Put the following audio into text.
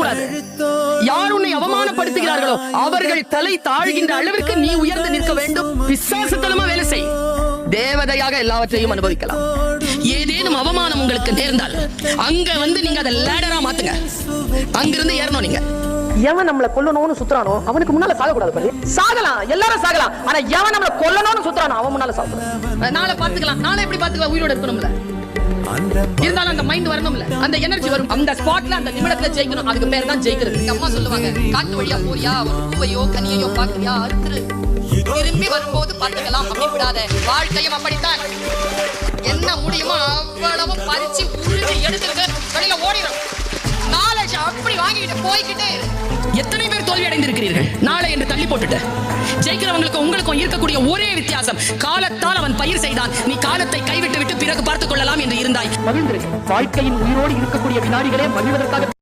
கூடாது. யார் உன்னை அவமானப்படுத்துகிறார்களோ அவர்கள் தலை தாழ்கின்ற அளவிற்கு நீ உயர்ந்து நிற்க வேண்டும். பிசாசுத்தனமா வேலை செய். தேவதையாக எல்லாவற்றையும் அனுபவிக்கலாம். ஏதேனும் அவமானம் உங்களுக்கு நேர்ந்தால் அங்க வந்து நீங்க அதை லேடரா மாத்துங்க. அங்கிருந்து ஏறணும். நீங்க எவன் நம்மள கொல்லணும்னு சுத்துறானோ அவனுக்கு முன்னால சாக கூடாது. சாகலாம், எல்லாரும் சாகலாம். ஆனா எவன் நம்மள கொல்லணும்னு சுத்துறானோ அவன் முன்னால சாகக்கூடாது. நாளை பாத்துக்கலாம். நாளை எப்படி பாத்துக்கலாம்? உயிரோட இருக்கணும்ல. இருந்தாலும் அந்த மைண்ட் வரணும்ல, அந்த எனர்ஜி வரும். அந்த ஸ்பாட்ல அந்த நிமிடத்துல ஜெயிக்கணும். அதுக்கு பேர் தான் ஜெயிக்கிறது. அம்மா சொல்லுவாங்க, காட்டு வழியா போறியா, ஒரு பூவையோ கனியையோ பாக்குறியா, அறுத்துரு, திரும்பி வரும்போது பாத்துக்கலாம், அப்படி விடாத. வாழ்க்கையும் அப்படித்தான். என்ன முடியுமோ அவ்வளவு பறிச்சு உருவி எடுத்துட்டு வெளியில ஓடிடும். நாலேஜ் அப்படி வாங்கிட்டு போய்கிட்டே. எத்தனை பேர் தோல்வி அடைந்திருக்கிறீர்கள்? நாளை என்று தள்ளி போட்டுட்டு ஜெயிக்கிறவங்களுக்கு உங்களுக்கும் இருக்கக்கூடிய ஒரே வித்தியாசம், காலத்தால் அவன் பயிர் செய்தான், நீ காலத்தை கைவிட்டு விட்டு பிறகு பார்த்துக் கொள்ளலாம் என்று இருந்தாய். மகிழ்ந்திருக்கு. வாழ்க்கையின் உயிரோடு இருக்கக்கூடிய வினாடிகளே மகிழ்வதற்காக